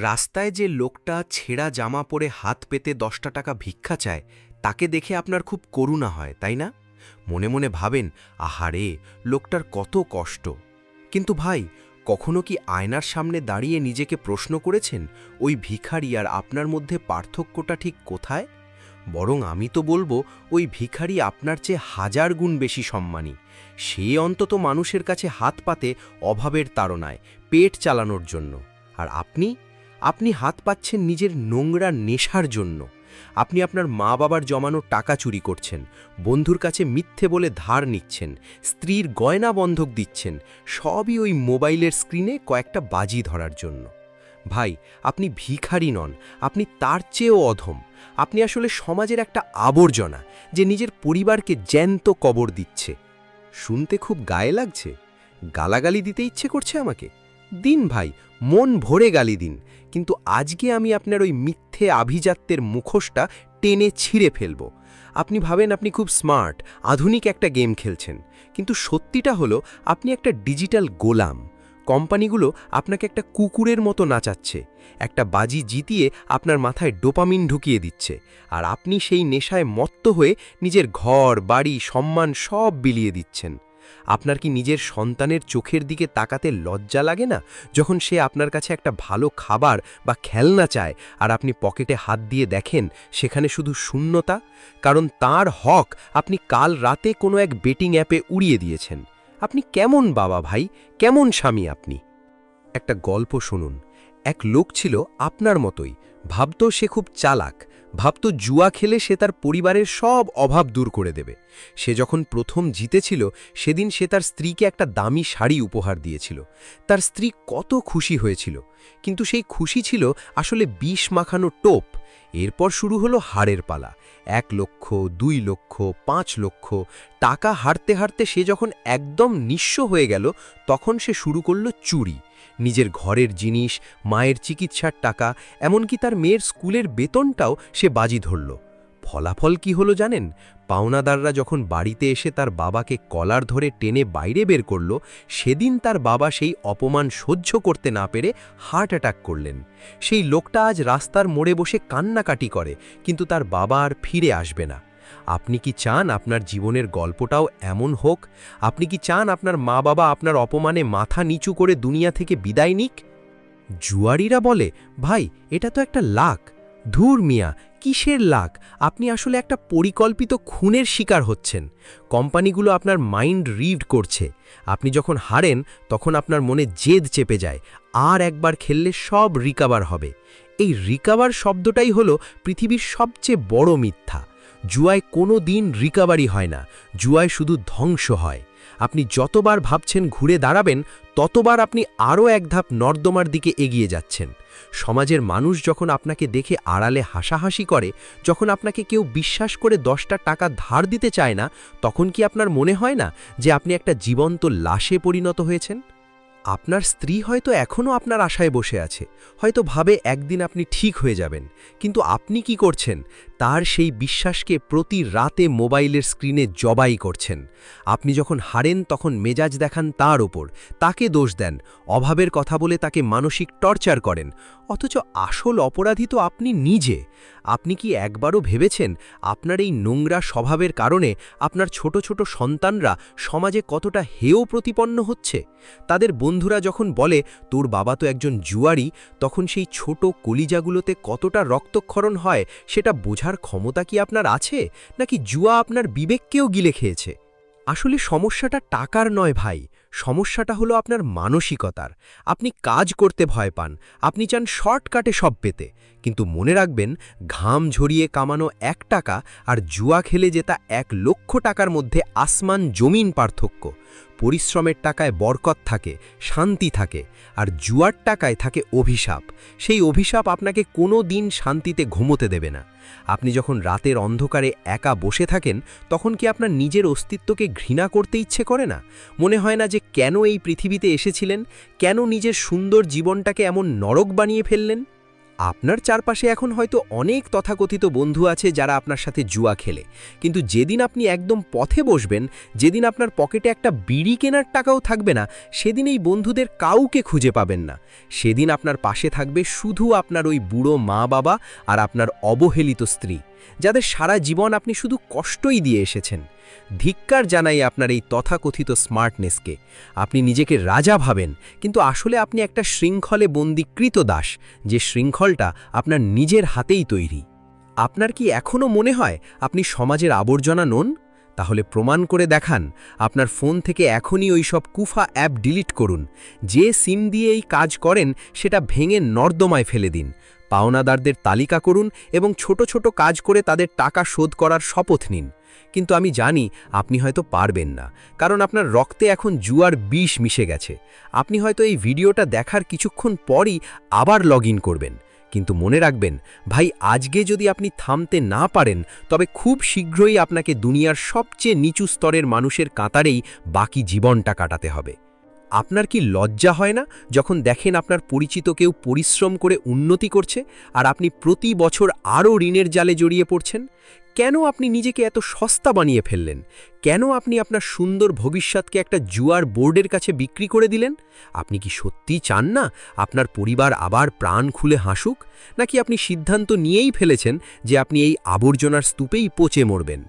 রাস্তায় যে লোকটা ছেঁড়া জামা পরে হাত পেতে 10টা টাকা ভিক্ষা চায় তাকে দেখে আপনার খুব করুণা হয় তাই না? মনে মনে ভাবেন, আহারে, লোকটার কত কষ্ট। কিন্তু ভাই, কখনো কি আয়নার সামনে দাঁড়িয়ে নিজেকে প্রশ্ন করেছেন ওই ভিখারি আর আপনার মধ্যে পার্থক্যটা ঠিক কোথায়? বরং আমি তো বলবো, ওই ভিখারি আপনার চেয়ে 1000 গুণ বেশি সম্মানী। সে অন্তত মানুষের কাছে হাত পাতে অভাবের তাড়নায়, পেট চালানোর জন্য। আর আপনি হাত পাচ্ছেন নিজের নোংরা নেশার জন্য। আপনি আপনার মা বাবার জমানো টাকা চুরি করছেন, বন্ধুর কাছে মিথ্যে বলে ধার নিচ্ছেন, স্ত্রীর গয়না বন্ধক দিচ্ছেন, সবই ওই মোবাইলের স্ক্রিনে কয়েকটা বাজি ধরার জন্য। ভাই, আপনি ভিখারি নন, আপনি তার চেয়েও অধম। আপনি আসলে সমাজের একটা আবর্জনা, যে নিজের পরিবারকে জ্যান্ত কবর দিচ্ছে। শুনতে খুব গায়ে লাগছে? গালাগালি দিতে ইচ্ছে করছে আমাকে? দিন ভাই, মন ভরে গালি দিন, কিন্তু আজকে আমি আপনার ওই মিথ্যে আভিজাত্যের মুখোশটা টেনে ছিঁড়ে ফেলব। আপনি ভাবেন আপনি খুব স্মার্ট, আধুনিক একটা গেম খেলছেন, কিন্তু সত্যিটা হলো আপনি একটা ডিজিটাল গোলাম। কোম্পানিগুলো আপনাকে একটা কুকুরের মতো নাচাচ্ছে, একটা বাজি জিতিয়ে আপনার মাথায় ডোপামিন ঢুকিয়ে দিচ্ছে, আর আপনি সেই নেশায় মত্ত হয়ে নিজের ঘর, বাড়ি, সম্মান সব বিলিয়ে দিচ্ছেন। আপনার কি নিজের সন্তানের চোখের দিকে তাকাতে লজ্জা লাগে না, যখন সে আপনার কাছে একটা ভালো খাবার বা খেলনা চায় আর আপনি পকেটে হাত দিয়ে দেখেন সেখানে শুধু শূন্যতা? কারণ তার হক আপনি কাল রাতে কোনো এক বেটিং অ্যাপে উড়িয়ে দিয়েছেন। আপনি কেমন বাবা ভাই, কেমন স্বামী আপনি? একটা গল্প শুনুন। এক লোক ছিল আপনার মতোই, ভাবত সে খুব চালাক, ভাবত জুয়া খেলে সে তার পরিবারের সব অভাব দূর করে দেবে। সে যখন প্রথম জিতেছিল, সেদিন সে তার স্ত্রীকে একটা দামি শাড়ি উপহার দিয়েছিল। তার স্ত্রী কত খুশি হয়েছিল, কিন্তু সেই খুশি ছিল আসলে বিষ মাখানো টোপ। এরপর শুরু হলো হারের পালা। 1 লক্ষ, 2 লক্ষ, 5 লক্ষ টাকা হারতে হারতে সে যখন একদম নিঃস্ব হয়ে গেল, তখন সে শুরু করলো চুরি। নিজের ঘরের জিনিস, মায়ের চিকিৎসার টাকা, এমনকি তার মেয়ের স্কুলের বেতনটাও সে বাজি ধরল। ফলাফল কি হলো জানেন? পাওনাদাররা যখন বাড়িতে এসে তার বাবাকে কলার ধরে টেনে বাইরে বের করল, সেদিন তার বাবা সেই অপমান সহ্য করতে না পেরে হার্ট অ্যাটাক করলেন। সেই লোকটা আজ রাস্তার মোড়ে বসে কান্নাকাটি করে, কিন্তু তার বাবা আর ফিরে আসবে না। আপনি কি চান আপনার জীবনের গল্পটাও এমন হোক? আপনি কি চান আপনার মা বাবা আপনার অপমানে মাথা নিচু করে দুনিয়া থেকে বিদায় নিক? জুয়ারিরা বলে, ভাই, এটা তো একটা লাক। ধুর মিয়া, কিসের লাক? আপনি আসলে একটা পরিকল্পিত খুনের শিকার হচ্ছেন। কোম্পানিগুলো আপনার মাইন্ড রিড করছে। আপনি যখন হারেন, তখন আপনার মনে জেদ চেপে যায়, আর একবার খেললে সব রিকাভার হবে। এই রিকাভার শব্দটাই হলো পৃথিবীর সবচেয়ে বড় মিথ্যা। জুয়ায় কোনো দিন রিকাভারি হয় না, জুয়ায় শুধু ধ্বংস হয়। আপনি যতবার ভাবছেন ঘুরে দাঁড়াবেন, ততবার আপনি আরও এক ধাপ নর্দমার দিকে এগিয়ে যাচ্ছেন। সমাজের মানুষ যখন আপনাকে দেখে আড়ালে হাসাহাসি করে, যখন আপনাকে কেউ বিশ্বাস করে 10টা টাকা ধার দিতে চায় না, তখন কি আপনার মনে হয় না যে আপনি একটা জীবন্ত লাশে পরিণত হয়েছেন? আপনার স্ত্রী হয়তো এখনও আপনার আশায় বসে আছে, হয়তো ভাবে একদিন আপনি ঠিক হয়ে যাবেন, কিন্তু আপনি কি করছেন? তার সেই বিশ্বাসকে প্রতি রাতে মোবাইলের স্ক্রিনে জবাই করছেন। আপনি যখন হারেন তখন মেজাজ দেখান তার ওপর, তাকে দোষ দেন, অভাবের কথা বলে তাকে মানসিক টর্চার করেন, অথচ আসল অপরাধী তো আপনি নিজে। আপনি কি একবারও ভেবেছেন আপনার এই নোংরা স্বভাবের কারণে আপনার ছোট ছোট সন্তানরা সমাজে কতটা হেয় প্রতিপন্ন হচ্ছে? তাদের বন্ধুরা যখন বলে, তোর বাবা তো একজন জুয়ারি, তখন সেই ছোট কলিজাগুলোতে কতটা রক্তক্ষরণ হয় সেটা বোঝার ক্ষমতা কি আপনার আছে, নাকি জুয়া আপনার বিবেককেও গিলে খেয়েছে? আসলে সমস্যাটা টাকার নয় ভাই, সমস্যাটা হলো আপনার মানসিকতার। আপনি কাজ করতে ভয় পান, আপনি চান শর্টকাটে সব পেতে, কিন্তু মনে রাখবেন, ঘাম ঝরিয়ে কামানো 1 টাকা আর জুয়া খেলে জেতা 1 লক্ষ টাকার মধ্যে আসমান জমিন পার্থক্য। পরিশ্রমের টাকায় বরকত থাকে, শান্তি থাকে, আর জুয়ার টাকায় থাকে অভিশাপ। সেই অভিশাপ আপনাকে কোনো দিন শান্তিতে ঘুমোতে দেবে না। আপনি যখন রাতের অন্ধকারে একা বসে থাকেন, তখন কি আপনার নিজের অস্তিত্বকে ঘৃণা করতে ইচ্ছে করে না? মনে হয় না যে কেন এই পৃথিবীতে এসেছিলেন, কেন নিজের সুন্দর জীবনটাকে এমন নরক বানিয়ে ফেললেন? আপনার চারপাশে এখন হয়তো অনেক তথাকথিত বন্ধু আছে যারা আপনার সাথে জুয়া খেলে, কিন্তু যেদিন আপনি একদম পথে বসবেন, যেদিন আপনার পকেটে একটা বিড়ি কেনার টাকাও থাকবে না, সেদিন এই বন্ধুদের কাউকে খুঁজে পাবেন না। সেদিন আপনার পাশে থাকবে শুধু আপনার ওই বুড়ো মা বাবা আর আপনার অবহেলিত স্ত্রী, যাদের সারা জীবন আপনি শুধু কষ্টই দিয়ে এসেছেন। ধিক্কার জানাই আপনার এই তথাকথিত স্মার্টনেসকে। আপনি নিজেকে রাজা ভাবেন, কিন্তু আসলে আপনি একটা শৃঙ্খলে বন্দীকৃত দাস, যে শৃঙ্খলটা আপনার নিজের হাতেই তৈরি। আপনার কি এখনও মনে হয় আপনি সমাজের আবর্জনা নন? তাহলে প্রমাণ করে দেখান। আপনার ফোন থেকে এখনই ওই সব কুফা অ্যাপ ডিলিট করুন। যে সিম দিয়ে এই কাজ করেন সেটা ভেঙে নর্দমায় ফেলে দিন। পাওনাদারদের তালিকা করুন এবং ছোট ছোট কাজ করে তাদের টাকা শোধ করার শপথ নিন। কিন্তু আমি জানি আপনি হয়তো পারবেন না, কারণ আপনার রক্তে এখন জুয়ার বিষ মিশে গেছে। আপনি হয়তো এই ভিডিওটা দেখার কিছুক্ষণ পরই আবার লগ ইন করবেন। কিন্তু মনে রাখবেন ভাই, আজকে যদি আপনি থামতে না পারেন, তবে খুব শীঘ্রই আপনাকে দুনিয়ার সবচেয়ে নিচু স্তরের মানুষের কাতারেই বাকি জীবনটা কাটাতে হবে। আপনার কি লজ্জা হয় না যখন দেখেন আপনার পরিচিত কেউ পরিশ্রম করে উন্নতি করছে, আর আপনি প্রতি বছর আরও ঋণের জালে জড়িয়ে পড়ছেন? কেন আপনি নিজেকে এত সস্তা বানিয়ে ফেললেন? কেন আপনি আপনার সুন্দর ভবিষ্যৎকে একটা জুয়ার বোর্ডের কাছে বিক্রি করে দিলেন? আপনি কি সত্যিই চান না আপনার পরিবার আবার প্রাণ খুলে হাসুক, নাকি আপনি সিদ্ধান্ত নিয়েই ফেলেছেন যে আপনি এই আবর্জনার স্তূপেই পচে মরবেন?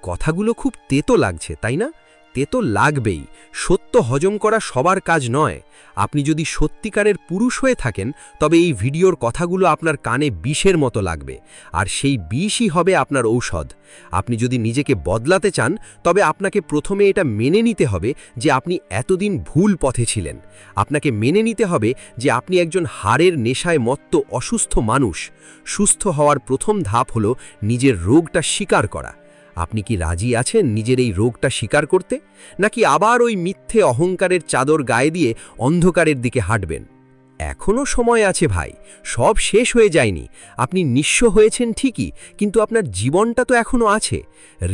কথাগুলো খুব তেতো লাগছে, তাই না? তেতো লাগবেই। সত্য হজম করা সবার কাজ নয়। আপনি যদি সত্যিকারের পুরুষ হয়ে থাকেন, তবে এই ভিডিওর কথাগুলো আপনার কানে বিষের মতো লাগবে, আর সেই বিষই হবে আপনার ঔষধ। আপনি যদি নিজেকে বদলাতে চান, তবে আপনাকে প্রথমে এটা মেনে নিতে হবে যে আপনি এতদিন ভুল পথে ছিলেন। আপনাকে মেনে নিতে হবে যে আপনি একজন হাড়ের নেশায় মত্ত অসুস্থ মানুষ। সুস্থ হওয়ার প্রথম ধাপ হলো নিজের রোগটা স্বীকার করা। আপনি কি রাজি আছেন নিজের এই রোগটা স্বীকার করতে, নাকি আবার ওই মিথ্যে অহংকারের চাদর গায়ে দিয়ে অন্ধকারের দিকে হাঁটবেন? এখনও সময় আছে ভাই, সব শেষ হয়ে যায়নি। আপনি নিঃস্ব হয়েছেন ঠিকই, কিন্তু আপনার জীবনটা তো এখনও আছে।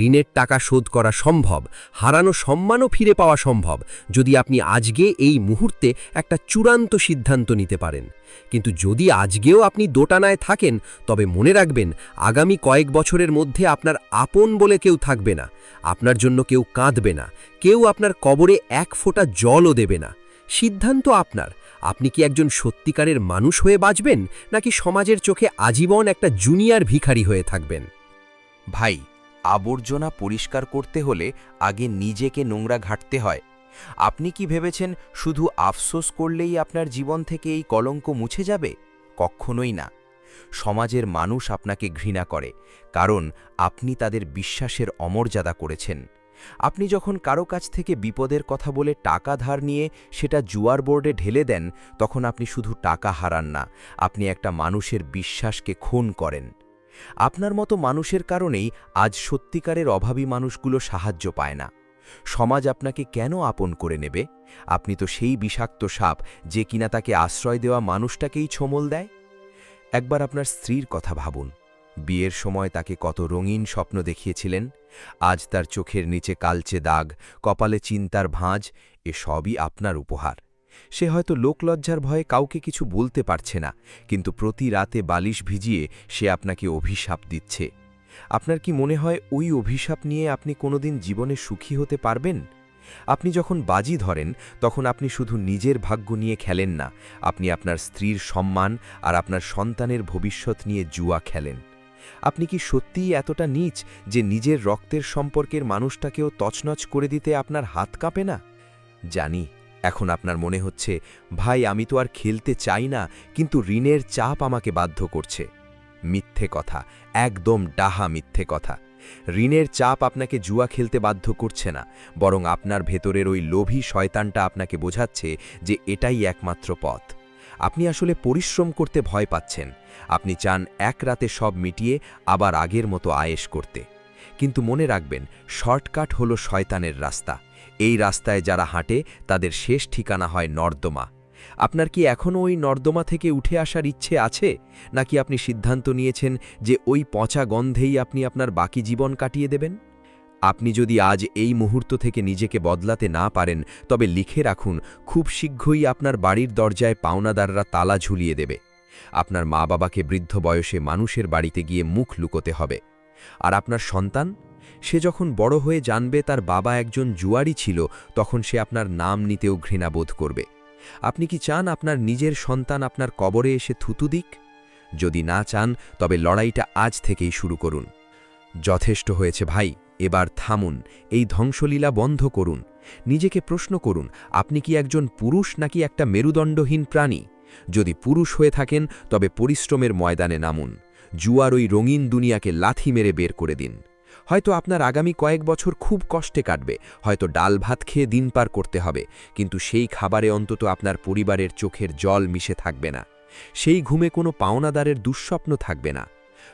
ঋণের টাকা শোধ করা সম্ভব, হারানো সম্মানও ফিরে পাওয়া সম্ভব, যদি আপনি আজকে এই মুহূর্তে একটা চূড়ান্ত সিদ্ধান্ত নিতে পারেন। কিন্তু যদি আজকেও আপনি দোটানায় থাকেন, তবে মনে রাখবেন আগামী কয়েক বছরের মধ্যে আপনার আপন বলে কেউ থাকবে না। আপনার জন্য কেউ কাঁদবে না, কেউ আপনার কবরে এক ফোঁটা জলও দেবে না। সিদ্ধান্ত আপনার। আপনি কি একজন সত্যিকারের মানুষ হয়ে বাঁচবেন, নাকি সমাজের চোখে আজীবন একটা জুনিয়র ভিখারি হয়ে থাকবেন? ভাই, আবর্জনা পরিষ্কার করতে হলে আগে নিজেকে নোংরা ঘাঁটতে হয়। আপনি কি ভেবেছেন শুধু আফসোস করলেই আপনার জীবন থেকে এই কলঙ্ক মুছে যাবে? কখনোই না। সমাজের মানুষ আপনাকে ঘৃণা করে, কারণ আপনি তাদের বিশ্বাসের অমর্যাদা করেছেন। আপনি যখন কারো কাছ থেকে বিপদের কথা বলে টাকা ধার নিয়ে সেটা জুয়ার বোর্ডে ঢেলে দেন, তখন আপনি শুধু টাকা হারান না, আপনি একটা মানুষের বিশ্বাসকে খুন করেন। আপনার মতো মানুষের কারণেই আজ সত্যিকারের অভাবী মানুষগুলো সাহায্য পায় না। সমাজ আপনাকে কেন আপন করে নেবে? আপনি তো সেই বিষাক্ত সাপ যে কিনা তাকে আশ্রয় দেওয়া মানুষটাকেই ছোমল দেয়। একবার আপনার স্ত্রীর কথা ভাবুন। বিয়ের সময় তাকে কত রঙিন স্বপ্ন দেখিয়েছিলেন। আজ তার চোখের নিচে কালচে দাগ, কপালে চিন্তার ভাঁজ, এ সবই আপনার উপহার। সে হয়তো লোকলজ্জার ভয়ে কাউকে কিছু বলতে পারছে না, কিন্তু প্রতি রাতে বালিশ ভিজিয়ে সে আপনাকে অভিশাপ দিচ্ছে। আপনার কি মনে হয় ওই অভিশাপ নিয়ে আপনি কোনোদিন জীবনে সুখী হতে পারবেন? আপনি যখন বাজি ধরেন, তখন আপনি শুধু নিজের ভাগ্য নিয়ে খেলেন না, আপনি আপনার স্ত্রীর সম্মান আর আপনার সন্তানের ভবিষ্যৎ নিয়ে জুয়া খেলেন। আপনি কি সত্যিই এতটা নীচ যে নিজের রক্তের সম্পর্কের মানুষটাকেও তছনছ করে দিতে আপনার হাত কাঁপে না? জানি এখন আপনার মনে হচ্ছে, ভাই আমি তো আর খেলতে চাই না, কিন্তু ঋণের চাপ আমাকে বাধ্য করছে। মিথ্যে কথা, একদম ডাহা মিথ্যে কথা। ঋণের চাপ আপনাকে জুয়া খেলতে বাধ্য করছে না, বরং আপনার ভেতরের ওই লোভী শয়তানটা আপনাকে বোঝাচ্ছে যে এটাই একমাত্র পথ। আপনি আসলে পরিশ্রম করতে ভয় পাচ্ছেন। আপনি চান এক রাতে সব মিটিয়ে আবার আগের মতো আয়েশ করতে। কিন্তু মনে রাখবেন, শর্টকাট হলো শয়তানের রাস্তা। এই রাস্তায় যারা হাঁটে তাদের শেষ ঠিকানা হয় নর্দমা। আপনার কি এখনও ওই নর্দমা থেকে উঠে আসার ইচ্ছে আছে, নাকি আপনি সিদ্ধান্ত নিয়েছেন যে ওই পচা গন্ধেই আপনি আপনার বাকি জীবন কাটিয়ে দেবেন? আপনি যদি আজ এই মুহূর্ত থেকে নিজেকে বদলাতে না পারেন, তবে লিখে রাখুন, খুব শীঘ্রই আপনার বাড়ির দরজায় পাওনাদাররা তালা ঝুলিয়ে দেবে। আপনার মা বাবাকে বৃদ্ধ বয়সে মানুষের বাড়িতে গিয়ে মুখ লুকোতে হবে। আর আপনার সন্তান, সে যখন বড় হয়ে জানবে তার বাবা একজন জুয়ারি ছিল, তখন সে আপনার নাম নিতেও ঘৃণাবোধ করবে। আপনি কি চান আপনার নিজের সন্তান আপনার কবরে এসে থুতু দিক? যদি না চান, তবে লড়াইটা আজ থেকেই শুরু করুন। যথেষ্ট হয়েছে ভাই, এবার থামুন, এই ধ্বংসলীলা বন্ধ করুন। নিজেকে প্রশ্ন করুন, আপনি কি একজন পুরুষ নাকি একটা মেরুদণ্ডহীন প্রাণী? যদি পুরুষ হয়ে থাকেন, তবে পরিশ্রমের ময়দানে নামুন। জুয়ার ওই রঙিন দুনিয়াকে লাথি মেরে বের করে দিন। হয়তো আপনার আগামী কয়েক বছর খুব কষ্টে কাটবে, হয়তো ডাল ভাত খেয়ে দিন পার করতে হবে, কিন্তু সেই খাবারে অন্তত আপনার পরিবারের চোখের জল মিশে থাকবে না। সেই ঘুমে কোনো পাওনাদারের দুঃস্বপ্ন থাকবে না।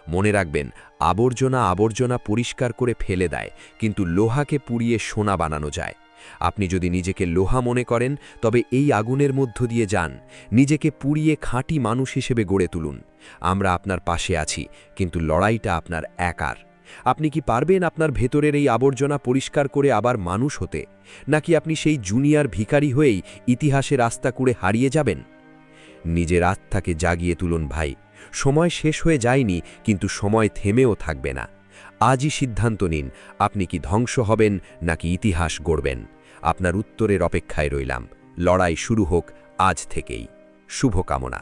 মনে রাখবেন, আবর্জনা পরিষ্কার করে ফেলে দেয়, কিন্তু লোহাকে পুড়িয়ে সোনা বানানো যায়। আপনি যদি নিজেকে লোহা মনে করেন, তবে এই আগুনের মধ্য দিয়ে যান। নিজেকে পুড়িয়ে খাঁটি মানুষ হিসেবে গড়ে তুলুন। আমরা আপনার পাশে আছি, কিন্তু লড়াইটা আপনার একার। আপনি কি পারবেন আপনার ভেতরের এই আবর্জনা পরিষ্কার করে আবার মানুষ হতে, নাকি আপনি সেই জুনিয়র ভিখারি হয়েই ইতিহাসে রাস্তা করে হারিয়ে যাবেন? নিজের আত্মাকে জাগিয়ে তুলুন ভাই। সময় শেষ হয়ে যায়নি, কিন্তু সময় থেমেও থাকবে না। আজই সিদ্ধান্ত নিন, আপনি কি ধ্বংস হবেন নাকি ইতিহাস গড়বেন। আপনার উত্তরের অপেক্ষায় রইলাম। লড়াই শুরু হোক আজ থেকেই। শুভকামনা।